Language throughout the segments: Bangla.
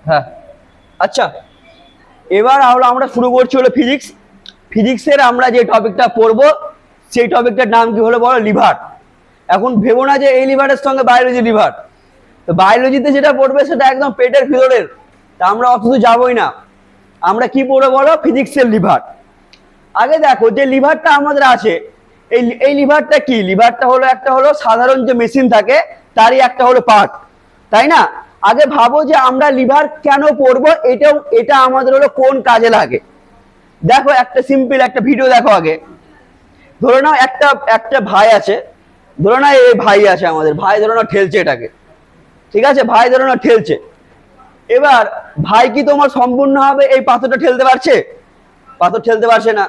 হ্যাঁ। আচ্ছা, এবার আমরা শুরু করছি হলো ফিজিক্স। ফিজিক্সের আমরা যে টপিকটা পড়বো সেই টপিকটার নাম কি হলো বলো, লিভার। এখন ভেবো না যে এই লিভারের সঙ্গে বায়োলজি লিভার, তো বায়োলজিতে যেটা পড়বে সেটা একদম পেটের ভিতরের, তা আমরা অত তো যাবোই না। আমরা কি পড়বো বলো, ফিজিক্সের লিভার। আগে দেখো যে লিভারটা আমাদের আছে, এই লিভারটা কি, লিভারটা হলো একটা হলো সাধারণ যে মেশিন থাকে তারই একটা হলো পার্ট, তাই না? আগে ভাবো যে আমরা লিভার কেন পড়বো, এটা আমাদের হলো কোন কাজে লাগে। দেখো একটা সিম্পল একটা ভিডিও দেখো আগে। ধরে নাও একটা একটা ভাই আছে, ধরে নাও এই ভাই আছে আমাদের, ভাই ধরে নাও ঠেলছে এটাকে, ঠিক আছে, ভাই ধরে নাও ঠেলছে। এবার ভাই কি তোমার সম্পূর্ণভাবে এই পাথরটা ঠেলতে পারছে? পাথর ঠেলতে পারছে না।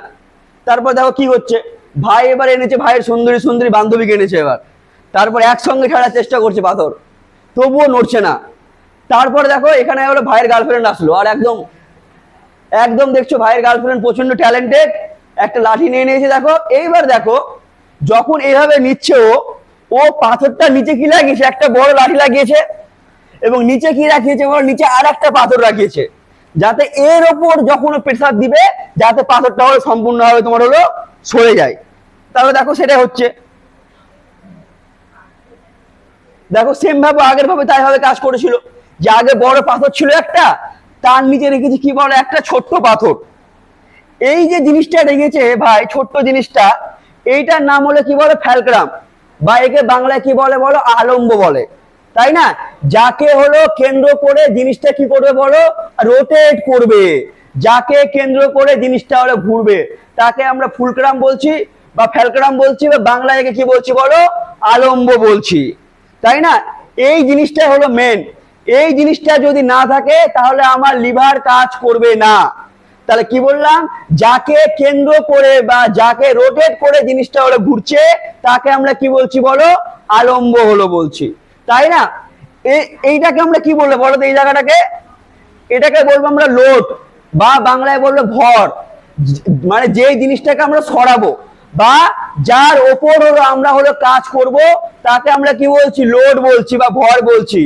তারপর দেখো কি হচ্ছে, ভাই এবার এনেছে ভাইয়ের সুন্দরী সুন্দরী বান্ধবীকে এনেছে এবার, তারপর একসঙ্গে ছাড়ার চেষ্টা করছে পাথর, তবুও নড়ছে না। তারপর দেখো এখানে হলো ভাইয়ের গার্লফ্রেন্ড আসলো, আর একদম একদম দেখছো ভাইয়ের গার্লফ্রেন্ড প্রচন্ড ট্যালেন্টেড, একটা লাঠি নিয়ে নিয়েছে। দেখো এইবার দেখো যখন এইভাবে নিচ্ছে ও, ও পাথরটা নিচে কি লাগিয়েছে, একটা বড় লাঠি লাগিয়েছে, এবং নিচে কি রাখিয়েছে বলো, নিচে আর একটা পাথর রাখিয়েছে, যাতে এর ওপর যখন প্রেসার দিবে যাতে পাথরটা হলো সম্পূর্ণভাবে তোমার হলো সরে যায়। তাহলে দেখো সেটা হচ্ছে, দেখো সেম ভাবে আগের ভাবে তাই ভাবে কাজ করেছিল, যে আগে বড় পাথর ছিল একটা, তার নিচে রেখেছি কি বলো, একটা ছোট্ট পাথর। এই যে জিনিসটা রেখেছে ভাই, ছোট্ট জিনিসটা, এইটার নাম হলো কি বলে, ফ্যালক্রাম, বা একে বাংলায় কি বলে বলো, আলম্ব বলে, তাই না? যাকে হলো কেন্দ্র করে জিনিসটা কি করবে বলো, রোটেট করবে, যাকে কেন্দ্র করে জিনিসটা হলো ঘুরবে, তাকে আমরা ফুলক্রাম বলছি বা ফ্যালক্রাম বলছি, বা বাংলায় একে কি বলছি বলো, আলম্ব বলছি, তাই না? এই জিনিসটা হলো মেন। এই জিনিসটা যদি না থাকে তাহলে আমার লিভার কাজ করবে না। তাহলে কি বললাম, যাকে কেন্দ্র করে বা যাকে রোটেট করে জিনিসটা হলো ঘুরছে, তাকে আমরা কি বলছি বলো, আলম্ব হলো বলছি, তাই না? এইটাকে আমরা কি বলবো বলো তো, এই জায়গাটাকে, এটাকে বলবো আমরা লোড, বা বাংলায় বলবো ভর। মানে যে জিনিসটাকে আমরা সরাবো বা যার ওপর হলো আমরা হলো কাজ করব, তাকে আমরা কি বলছি, লোড বলছি বা ভর বলছি।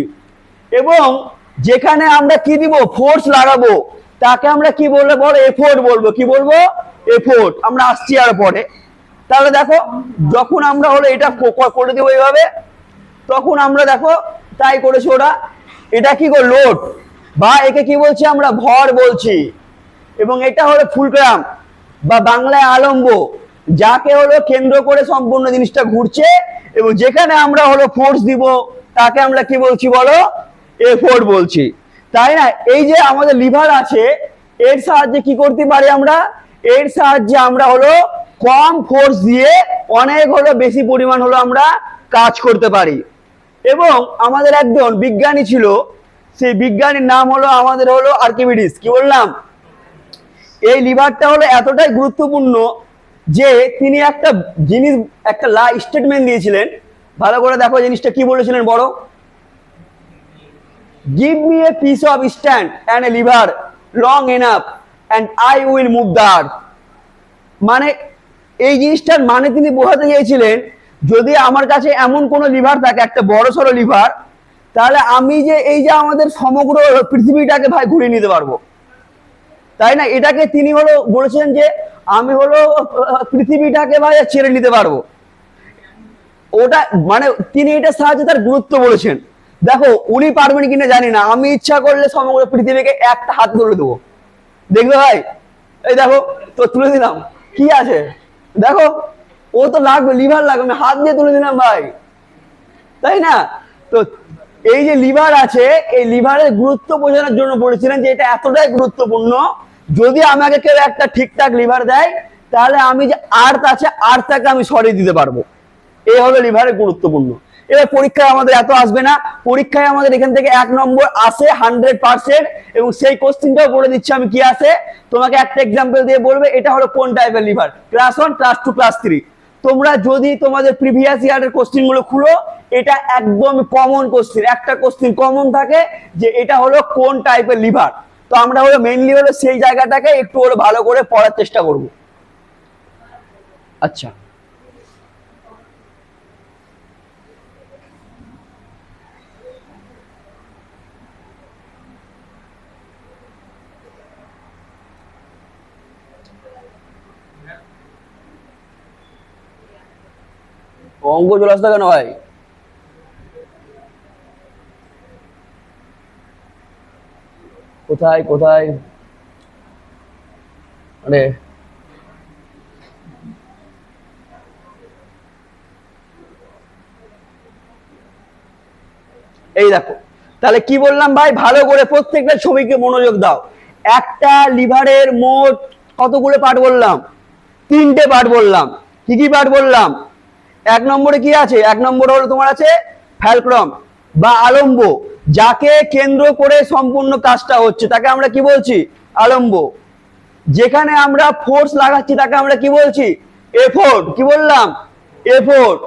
এবং যেখানে আমরা কি দিব, ফোর্স লাগাবো, তাকে আমরা কি বলবো বলো, এফোর্ট বলবো। কি বলবো, এফোর্ট। আমরা আসছি আর পরে। তাহলে দেখো যখন আমরা হলো এটা করে দেবো এইভাবে, তখন আমরা দেখো তাই করেছি ওরা, এটা কি গো, লোড, বা একে কি বলছি আমরা, ভর বলছি। এবং এটা হলো ফুলক্রাম বা বাংলায় আলম্ব, যাকে হলো কেন্দ্র করে সম্পূর্ণ জিনিসটা ঘুরছে, এবং যেখানে আমরা হলো ফোর্স দিব তাকে আমরা কি বলছি বলো, এফোর্ট বলছি, তাই না? এই যে আমাদের লিভার আছে, এর সাহায্যে কি করতে পারি আমরা, এর সাহায্যে আমরা হলো কম ফোর্স দিয়ে অনেক হলো বেশি পরিমাণ হলো আমরা কাজ করতে পারি। এবং আমাদের একজন বিজ্ঞানী ছিল, সেই বিজ্ঞানীর নাম হলো আমাদের হলো আর্কিমিডিস। কি বললাম, এই লিভারটা হলো এতটাই গুরুত্বপূর্ণ যে তিনি একটা জিনিস, একটা স্টেটমেন্ট দিয়েছিলেন। ভালো করে দেখো জিনিসটা কি বলেছিলেন বড়, give me a piece of stand and a liver long enough and I will move the earth. মানে এই জিনিসটার মানে তিনি বোঝাতে চেয়েছিলেন, যদি আমার কাছে এমন কোন লিভার থাকে, একটা বড় সড়ো লিভার, তাহলে আমি যে এই যে আমাদের সমগ্র পৃথিবীটাকে ভাই ঘুরিয়ে নিতে পারবো, তাই না? এটাকে তিনি হলো বলেছেন যে আমি হলো পৃথিবীটাকে ভাই ছেড়ে নিতে পারবো। ওটা মানে তিনি এটার সাহায্যে তার গুরুত্ব বলেছেন। দেখো উনি পারবেন কিনা জানি না, আমি ইচ্ছা করলে সমগ্র পৃথিবীকে একটা হাত তুলে দেবো, দেখবে ভাই, এই দেখো তো তুলে দিলাম, কি আছে দেখো, ও তো লাগবে, লিভার লাগবে, আমি হাত দিয়ে তুলে দিলাম ভাই, তাই না? তো এই যে লিভার আছে, এই লিভারের গুরুত্ব বোঝানোর জন্য বলেছিলেন যে এটা এতটাই গুরুত্বপূর্ণ, যদি আমাকে কেউ একটা ঠিকঠাক লিভার দেয়, তাহলে আমি যে আর্থ আছে, আর্থটাকে আমি সরিয়ে দিতে পারবো। এই হলো লিভারের গুরুত্বপূর্ণ। এবার পরীক্ষায় আমাদের এত আসবে না, পরীক্ষায় আমাদের এখান থেকে 1 নম্বর আসে 100%, এবং সেই কোশ্চেনটাও বলে দিচ্ছি আমি কি আছে। তোমাকে একটা এক্সাম্পল দিয়ে বলবে এটা হলো কোন টাইপের লিভার, ক্লাস 1, ক্লাস 2, ক্লাস 3। তোমরা যদি তোমাদের প্রিভিয়াস ইয়ারের কোশ্চেন গুলো খুলো, এটা একদম কমন কোশ্চেন, একটা কোশ্চেন কমন থাকে যে এটা হলো কোন টাইপের লিভার। তো আমরা হলো মেইনলি হলো সেই জায়গাটাকে একটু হলো ভালো করে পড়ার চেষ্টা করব। আচ্ছা, অঙ্ক চলে আসতো কেন ভাই? কোথায় কোথায়? আরে এই দেখো, তাহলে কি বললাম ভাই, ভালো করে প্রত্যেকটা ছবিকে মনোযোগ দাও। একটা লিভারের মোট কতগুলো পার্ট বললাম? 3টে পার্ট বললাম। কি কি পার্ট বললাম? এক নম্বরে কি আছে? এক নম্বরে হলো তোমার আছে ফ্যালক্রাম বা আলম্ব, যাকে কেন্দ্র করে সম্পূর্ণ কাজটা হচ্ছে তাকে আমরা কি বলছি? আলম্ব। যেখানে আমরা ফোর্স লাগাচ্ছি তাকে আমরা কি বলছি? এফোর্ট। কি বললাম? এফোর্ট।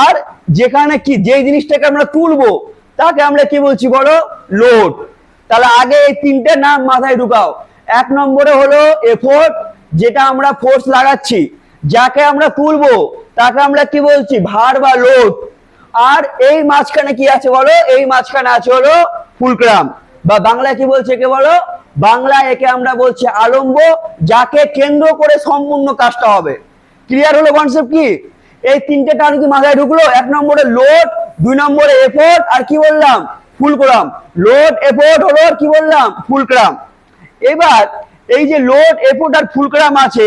আর যেখানে কি যেই জিনিসটাকে আমরা তুলবো তাকে আমরা কি বলছি বলো? লোড। তাহলে আগে এই 3টে নাম মাথায় ঢুকাও। এক নম্বরে হলো এফোর্ট, যেটা আমরা ফোর্স লাগাচ্ছি। যাকে আমরা তুলবো তাকে আমরা কি বলছি? ভার বা লোড। আর এই মাঝখানে কি আছে বলো? এই মাঝখানে আছে হলো ফুলক্রাম, বা বাংলায় কি বলছে একে বলো? বাংলায় একে আমরা বলছি আলম্ব, যাকে কেন্দ্র করে সম্পূর্ণ কাজটা হবে। ক্লিয়ার হলো কনসেপ্ট কি? এই 3টে টার্ম কি মাথায় ঢুকলো? এক নম্বরে লোড, 2 নম্বরে এফোর্ট, আর কি বললাম? ফুলক্রাম। লোড এফোর্ট হলো কি বললাম? ফুলক্রাম। এবার এই যে লোড এফোর্ট আর ফুলক্রাম আছে,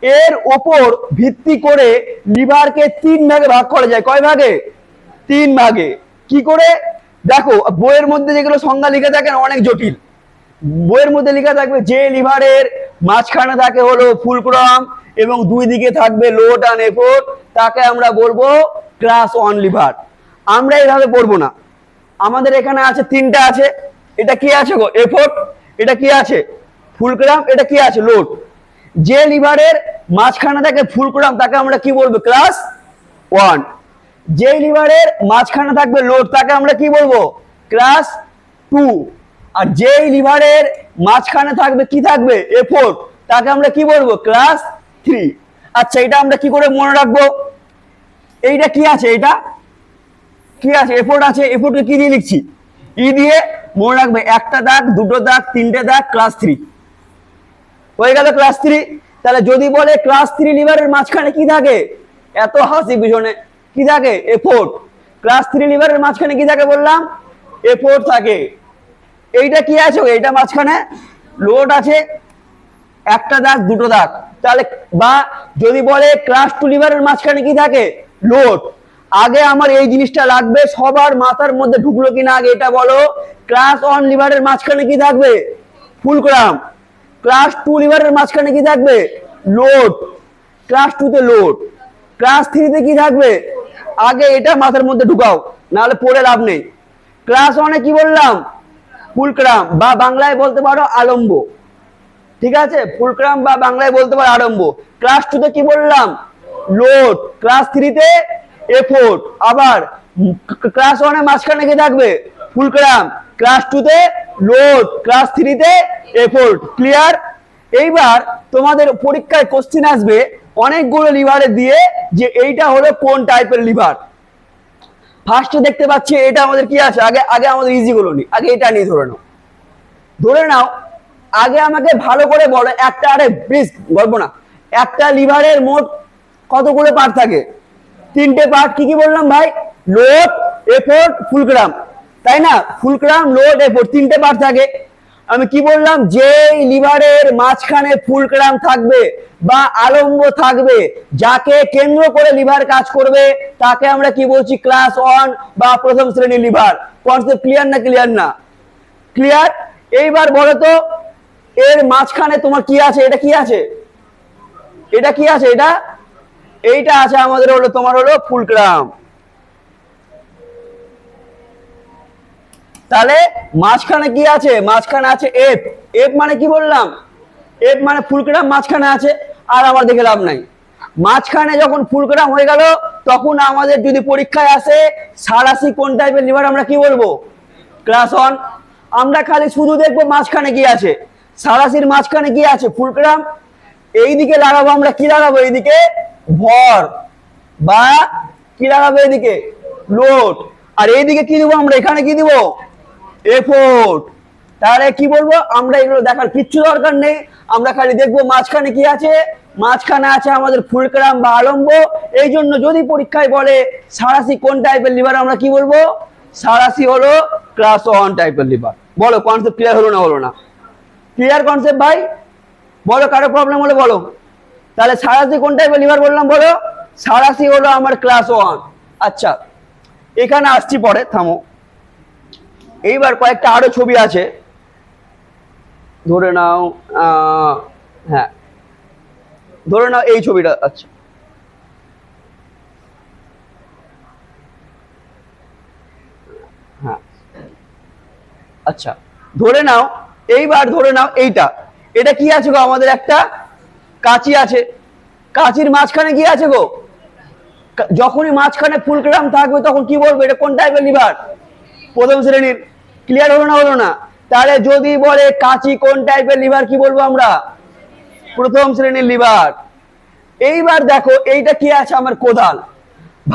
এর ওপর ভিত্তি করে লিভারকে 3 ভাগে ভাগ করা যায়। কয় ভাগে? 3 ভাগে। কি করে? দেখো, বইয়ের মধ্যে যেগুলো সংজ্ঞা লিখে থাকেন অনেক জটিল। বইয়ের মধ্যে লেখা থাকবে যে লিভারের মাঝখানে থাকে হলো ফুলক্রাম এবং 2 দিকে থাকবে লোড আর এফোর্ট, তাকে আমরা বলবো ক্লাস 1 লিভার। আমরা এইভাবে পড়বো না, আমাদের এখানে আছে 3টা আছে। এটা কি আছে গো? এফোর্ট। এটা কি আছে? ফুলক্রাম। এটা কি আছে? লোড। যে লিভারের মাঝখানে থাকে ফুলক্রাম তাকে আমরা কি বলবো? ক্লাস 1। যে লিভারের মাঝখানে থাকবে লোড তাকে আমরা কি বলবো? ক্লাস 2। আর যেই লিভারের মাঝখানে থাকবে কি থাকবে? এফোর্ট, তাকে আমরা কি বলবো? ক্লাস 3। আচ্ছা, এটা আমরা কি করে মনে রাখবো? এইটা কি আছে? এটা কি আছে? এফোর্ট আছে। এফোর্টকে কি দিয়ে লিখছি? ই দিয়ে। মনে রাখবে, একটা দাগ, দুটো দাগ, 3টে দাগ, ক্লাস 3 হয়ে গেল। ক্লাস 3। তাহলে যদি বলে ক্লাস 3 লিভারের মাঝখানে কি থাকে? এত হাসি পিছনে। কি থাকে? এফোর্ট। ক্লাস 3 লিভারের মাঝখানে কি থাকে বললাম? এফোর্ট থাকে। এইটা কি আছে? এইটা মাঝখানে লোড আছে, একটা দাগ, দুটো দাগ। তাহলে বা যদি বলে ক্লাস 2 লিভারের মাঝখানে কি থাকে? লোড। আগে আমার এই জিনিসটা লাগবে, সবার মাথার মধ্যে ঢুকলো কিনা আগে এটা বলো। ক্লাস 1 লিভারের মাঝখানে কি থাকবে? ফুলক্রাম। ক্লাস 2 লিভারের মাঝখানে কি থাকবে? লোড। ক্লাস 2 তে লোড। ক্লাস 3 তে কি থাকবে? আগে এটা মাথার মধ্যে ঢুকাও, নাহলে পড়ে লাভ নেই। ক্লাস 1 এ কি বললাম? ফুলক্রাম বা বাংলায় বলতে পারো আলম্ব। ঠিক আছে? ফুলক্রাম বা বাংলায় বলতে পারো আলম্ব। ক্লাস 2 তে কি বললাম? লোড। ক্লাস 3 তে এফোর্ট। আবার ক্লাস 1 এর মাঝখানে কি থাকবে? ফুলক্রাম। ক্লাস 2 তে লোড, ক্লাস 3 তে এফোর্ট। ক্লিয়ার? এইবার তোমাদের পরীক্ষায় কোশ্চেন আসবে অনেকগুলো লিভারে দিয়ে, যে এইটা হলো কোন টাইপের লিভার। ফার্স্টে দেখতে পাচ্ছি এটা আমাদের কি আছে? আগে আগে আমাদের ইজি গুলো নি, আগে এটা নিয়ে ধরে নাও। ধরে নাও, আগে আমাকে ভালো করে বলো একটা, আরে প্লিজ গল্প না, একটা লিভারের মোট কতগুলো পার্ট থাকে? 3টে পার্ট। কি কি বললাম ভাই? লোড, এফোর্ট, ফুলক্রাম, তাই না? ফুলক্রাম, লোড, এফোর্ট, 3টে পার্ট থাকে। আমি কি বললাম? যে লিভারের মাঝখানে ফুলক্রাম থাকবে বা আলম্ব থাকবে, যাকে কেন্দ্র করে লিভার কাজ করবে, তাকে আমরা কি বলছি? ক্লাস 1 বা প্রথম শ্রেণীর লিভার। কনসেপ্ট ক্লিয়ার না? ক্লিয়ার না? ক্লিয়ার? এইবার বলো তো, এর মাঝখানে তোমার কি আছে? এটা কি আছে? এটা কি আছে? এটা এইটা আছে আমাদের হলো তোমার হলো ফুলক্রাম। তাহলে মাঝখানে কি আছে? মাঝখানে আছে এফ। এফ মানে কি বললাম? এফ মানে ফুলক্রাম মাঝখানে আছে। আর আমার দেখে লাভ নাই। মাঝখানে যখন ফুলক্রাম হয়ে গেল, তখন আমাদের যদি পরীক্ষায় আসে সারাসি কোন টাইপের লিভার, আমরা কি বলবো? ক্লাস 1। আমরা খালি শুধু দেখবো মাঝখানে কি আছে। সারাসির মাঝখানে কি আছে? ফুলক্রাম। এইদিকে লাগাবো আমরা কি লাগাবো? এইদিকে ভর, বা কি লাগাবো? এইদিকে লোড। আর এইদিকে কি দিব আমরা? এখানে কি দিব? এফোর্ট। তাহলে কি বলবো আমরা? এগুলো দেখার কিচ্ছু দরকার নেই, আমরা খালি দেখবো মাঝখানে কি আছে? মাঝখানে আছে আমাদের ফুলক্রাম বা আলম্ব। এই জন্য যদি পরীক্ষায় বলে সাঁড়াশি কোন টাইপের লিভার, আমরা কি বলবো? সাঁড়াশি হলো ক্লাস 1 টাইপের লিভার। বলো কনসেপ্ট ক্লিয়ার হলো না হলো না? ক্লিয়ার কনসেপ্ট ভাই? বলো কারো প্রবলেম হলে বলো। তাহলে সাঁড়াশি কোন টাইপের লিভার বললাম বলো? সাঁড়াশি হলো আমার ক্লাস 1। আচ্ছা এখানে আসছি পরে, থামো। এইবার কয়েকটা আরো ছবি আছে, ধরে নাও হ্যাঁ ধরে নাও এই ছবিটা। আচ্ছা হ্যাঁ আচ্ছা ধরে নাও, এইবার ধরে নাও এইটা, এটা কি আছে গো? আমাদের একটা কাঁচি আছে, কাঁচির মাঝখানে কি আছে গো? যখনই মাঝখানে ফুলক্রাম থাকবে তখন কি বলবো? এটা কোন টাইপের লিভার? প্রথম শ্রেণীর। ক্লিয়ার হলো না হলো না? তাহলে যদি বলে কাঁচি কোন টাইপের লিভার, কি বলবো আমরা? প্রথম শ্রেণীর লিভার। এইবার দেখো এইটা কি আছে? আমার কোদাল।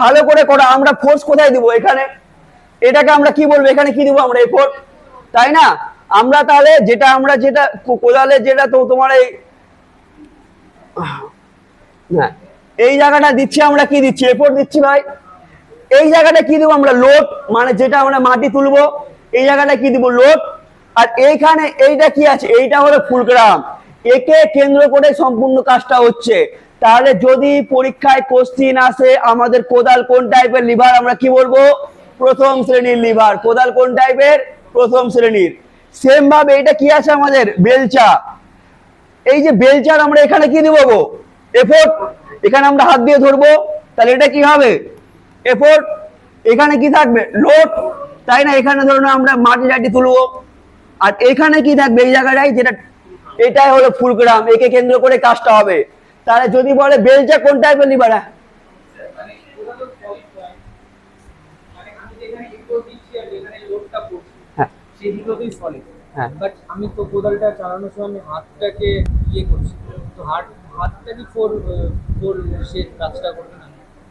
ভালো করে করা, আমরা ফোর্স কোথায় দিব? এখানে। এটাকে আমরা কি বলবো? এখানে কি দিব আমরা? এফোর্ট, তাই না? আমরা তাহলে যেটা কোদালে যেটা তো তোমার এই হ্যাঁ এই জায়গাটা দিচ্ছি, আমরা কি দিচ্ছি? এফোর্ট দিচ্ছি ভাই। এই জায়গাটা কি দেবো আমরা? লোড, মানে যেটা আমরা মাটি তুলবো এই জায়গাটা কি দিব? লোড। আর এইখানে এইটা কি আছে? এইটা হলো ফুলক্রাম, একে কেন্দ্র করে সম্পূর্ণ কাজটা হচ্ছে। তাহলে যদি পরীক্ষায় কোশ্চিন আসে আমাদের কোদাল কোন টাইপের লিভার, আমরা কি বলবো? প্রথম শ্রেণীর লিভার। কোদাল কোন টাইপের? প্রথম শ্রেণীর। সেম ভাবে এটা কি আছে আমাদের? বেলচা। এই যে বেলচার আমরা এখানে কি দিব গো? এফোর্ট। এখানে আমরা হাত দিয়ে ধরবো, তাহলে এটা কি হবে? এফোর্ট। এখানে কি থাকবে? লোড, তাই না? এখানে ধরুন আমরা মাটি টাটি তুলবো, আর এখানে কি থাকবে? এই জায়গাটাই যেটা, এটাই হলো ফুলক্রাম, একে কেন্দ্র করে কাজটা হবে। তাহলে যদি বলে বেলচা কোন টাইপের লিভার? হ্যাঁ হ্যাঁ বাট আমি তো কোদালটা চালানোর সময় আমি হাতটাকে ইয়ে করছি, তো হাতটা কি ফোর সে কাজটা করবে না?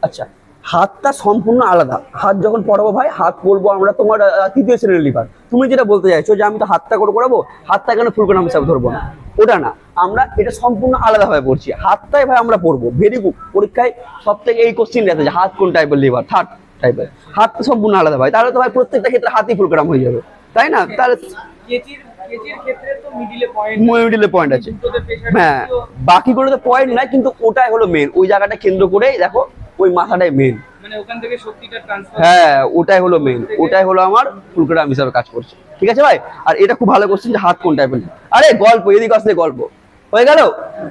আচ্ছা হাতটা সম্পূর্ণ আলাদা। হাত যখন পড়াবো ভাই, হাত বলবো আমরা তোমার তৃতীয় শ্রেণীর লিভার। তুমি যেটা বলতে চাইছো যে আমি তো হাতটা করে করাবো, হাতটা কেন ফুলক্রাম হিসাবে ধরবো না? ওটা না, আমরা এটা সম্পূর্ণ আলাদা ভাবে পড়ছি। হাতটাই ভাই আমরা পড়বো। Very good. পরীক্ষায় সব থেকে এই কোশ্চিনটা আছে যে হাত কোন টাইপের লিভার, থার্ড টাইপের। হাতটা সম্পূর্ণ আলাদা ভাই। তাহলে তো ভাই প্রত্যেকটা ক্ষেত্রে হাতই ফুলক্রাম হয়ে যাবে, তাই না? তাহলে কেজির ক্ষেত্রে তো মিডিলে পয়েন্ট আছে। দুটোতে প্রেসার হ্যাঁ বাকিগুলোতে পয়েন্ট নাই, কিন্তু ওটাই হলো মেন। ওই জায়গাটা কেন্দ্র করে দেখো, ওই মাথাটাই মেন। মানে ওখান থেকে শক্তিটা ট্রান্সফার। হ্যাঁ ওটাই হলো মেন, ওটাই হলো আমার ফুলক্রাম হিসাবে কাজ করছে। ঠিক আছে ভাই? আর এটা খুব ভালো কোশ্চেন যে হাত কোন টাইপের। আরে গল্প এদিকে আসলে গল্প হয়ে গেল।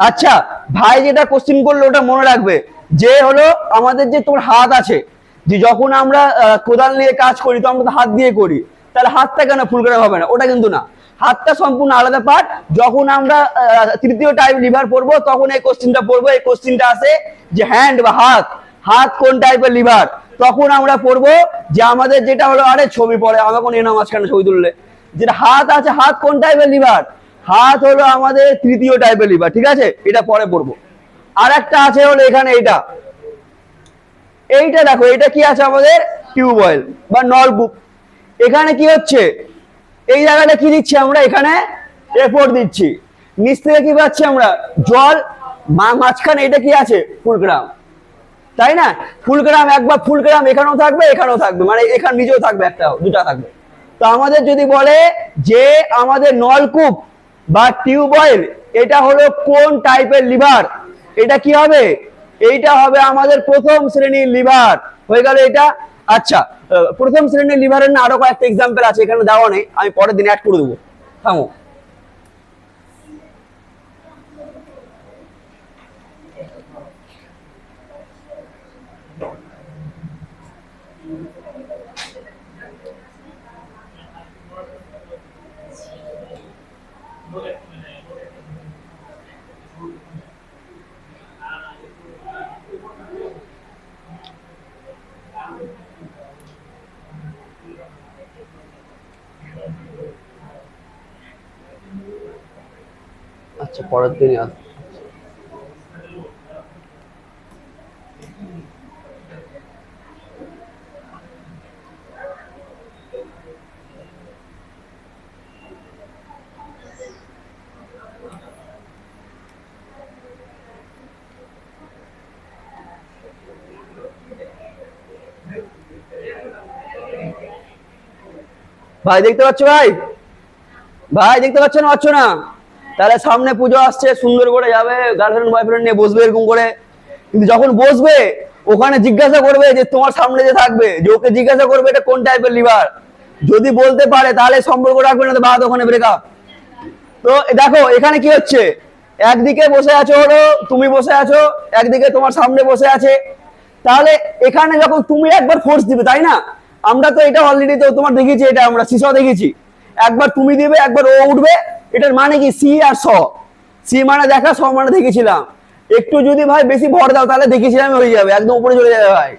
আচ্ছা ভাই যেটা কোশ্চেন করলো ওটা মনে রাখবে, যে হলো আমাদের যে তোমার হাত আছে, যে যখন আমরা কোদাল নিয়ে কাজ করি তো আমরা তো হাত দিয়ে করি, তাহলে হাতটা কেন ফুলক্রাম হবে না? ওটা কিন্তু না, হাতটা সম্পূর্ণ আলাদা পার্ট। যখন আমরা তৃতীয় টাইপ লিভার পড়বো তখন এই কোশ্চেনটা পড়বো। এই কোশ্চেনটা আসে যে হ্যান্ড বা হাত, হাত কোন টাইপের লিভার, তখন আমরা পড়বো যে আমাদের যেটা হলো, আরে ছবি পড়ে আমাকে নিয়ে নাও মাঝখানে ছবি তুললে, যেটা হাত আছে, হাত কোন টাইপের লিভার? হাত হলো আমাদের তৃতীয় টাইপের লিভার। ঠিক আছে, এটা পরে পড়বো। আর একটা আছে হলো এখানে এইটা, এইটা দেখো, এটা কি আছে আমাদের? টিউবওয়েল বা নলকূপ। এখানে কি হচ্ছে? এই জায়গাটা কি দিচ্ছি আমরা? এখানে এফোর্ট দিচ্ছি। নিচ থেকে কি পাচ্ছি আমরা? জল। মাঝখানে এটা কি আছে? ফুলক্রাম, তাই না? ফুলক্রাম, একবার ফুলক্রাম এখানেও থাকবে এখানেও থাকবে, মানে এখানে নিজেও থাকবে, একটা দুটা থাকবে। তো আমাদের যদি বলে যে আমাদের নলকূপ বা টিউবওয়েল এটা হলো কোন টাইপের লিভার, এটা কি হবে? এইটা হবে আমাদের প্রথম শ্রেণীর লিভার। হয়ে গেল এটা। আচ্ছা প্রথম শ্রেণীর লিভারের না আরো কয়েকটা এক্সাম্পল আছে, এখানে দেওয়া নেই, আমি পরের দিন অ্যাড করে দেবো। থামো। আচ্ছা পরের দিনই আসবো। ভাই দেখতে পাচ্ছ ভাই? ভাই দেখতে পাচ্ছ না, পাচ্ছ না? তাহলে সামনে পুজো আসছে, সুন্দর করে যাবে গার্লফ্রেন্ড বয়ফ্রেন্ড নিয়ে বসবে এরকম করে, কিন্তু যখন বসবে ওখানে জিজ্ঞাসা করবে যে তোমার সামনে যে থাকবে, যে ওকে জিজ্ঞাসা করবে এটা কোন টাইপের লিভার, যদি বলতে পারে তাহলে সম্পর্ক রাখবে, না তো বাদ, ওখানে ব্রেকআপ। তো দেখো এখানে কি হচ্ছে, একদিকে বসে আছো হলো তুমি বসে আছো, একদিকে তোমার সামনে বসে আছে, তাহলে এখানে যখন তুমি একবার ফোর্স দিবে, তাই না? আমরা তো এটা অলরেডি তো তোমার দেখেছি, এটা আমরা সিসা দেখেছি, একবার তুমি দিবে একবার ও উঠবে, এটার মানে কি সি আর স, সি মানে দেখা, স মানে দেখেছিলাম, একটু যদি ভাই বেশি ভর দাও তাহলে দেখেছিলাম হয়ে যাবে, একদম উপরে চলে যাবে ভাই।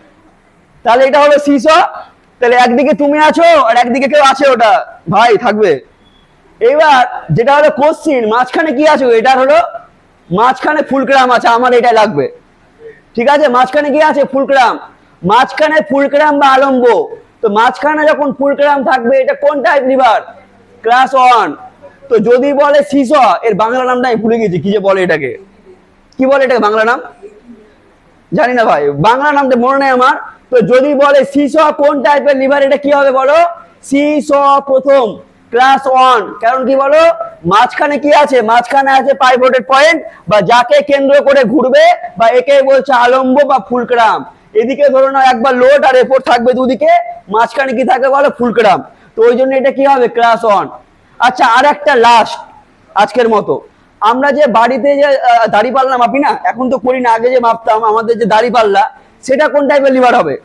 তাহলে এটা হলো সিস, তাহলে একদিকে তুমি আছো আর একদিকে কেউ আছে, ওটা ভাই থাকবে। এবার যেটা হলো কোশ্চিন, মাঝখানে কি আছে, এটার হলো মাঝখানে ফুলক্রাম আছে, আমার এটা লাগবে, ঠিক আছে? মাঝখানে কি আছে? ফুলক্রাম। মাঝখানে ফুলক্রাম বা আলম্ব, তো মাঝখানে যখন ফুলক্রাম থাকবে এটা কোন টাইপ লিভার? ক্লাস 1। তো যদি বলে সিস, এর বাংলা নামটা আমি ভুলে গেছি, কি যে বলে এটাকে, কি বলে এটাকে বাংলা নাম জানি না ভাই, বাংলা নামটা মনে নেই আমার। তো যদি বলে সিস কোন টাইপের লিভার, এটা কি হবে বলো? সিস প্রথম, ক্লাস 1। কারণ কি বলো, মাঝখানে কি আছে? মাঝখানে আছে পাইভটেড পয়েন্ট, বা যাকে কেন্দ্র করে ঘুরবে, বা একে বলছে আলম্ব বা ফুলক্রাম। এদিকে ধরো না একবার লোড আর এপোর্ট থাকবে দুদিকে, মাঝখানে কি থাকে বলো? ফুলক্রাম। তো ওই জন্য এটা কি হবে? ক্লাস 1। আচ্ছা, আর একটা লাস্ট আজকের মতো, আমরা যে বাড়িতে যে দাড়ি পাল্লা মাপি না, এখন তো করি না, আগে যে মাপতাম, আমাদের যে দাড়ি পাল্লা, সেটা কোন টাইপের লিভার হবে?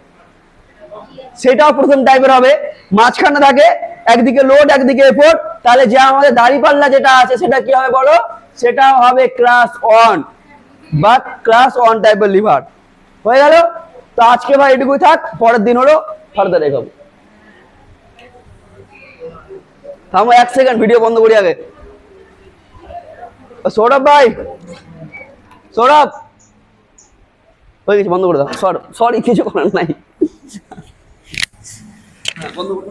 সেটাও প্রথম টাইপের হবে, মাঝখানে থাকে, একদিকে লোড একদিকে এফোর্ট, তাহলে যে আমাদের দাড়ি পাল্লা যেটা আছে সেটা কি হবে বলো? সেটা হবে ক্লাস 1 বা ক্লাস 1 টাইপের লিভার। হয়ে গেল? তো আজকে ভাই এটুকুই থাক, পরের দিন হলো ফার্দার দেখাবো। থামো 1 সেকেন্ড, ভিডিও বন্ধ করি আগে। সৌরভ ভাই, সৌরভ হয়ে গেছে, বন্ধ করে দাও। সরি কিছু করার নাই, বন্ধ করতে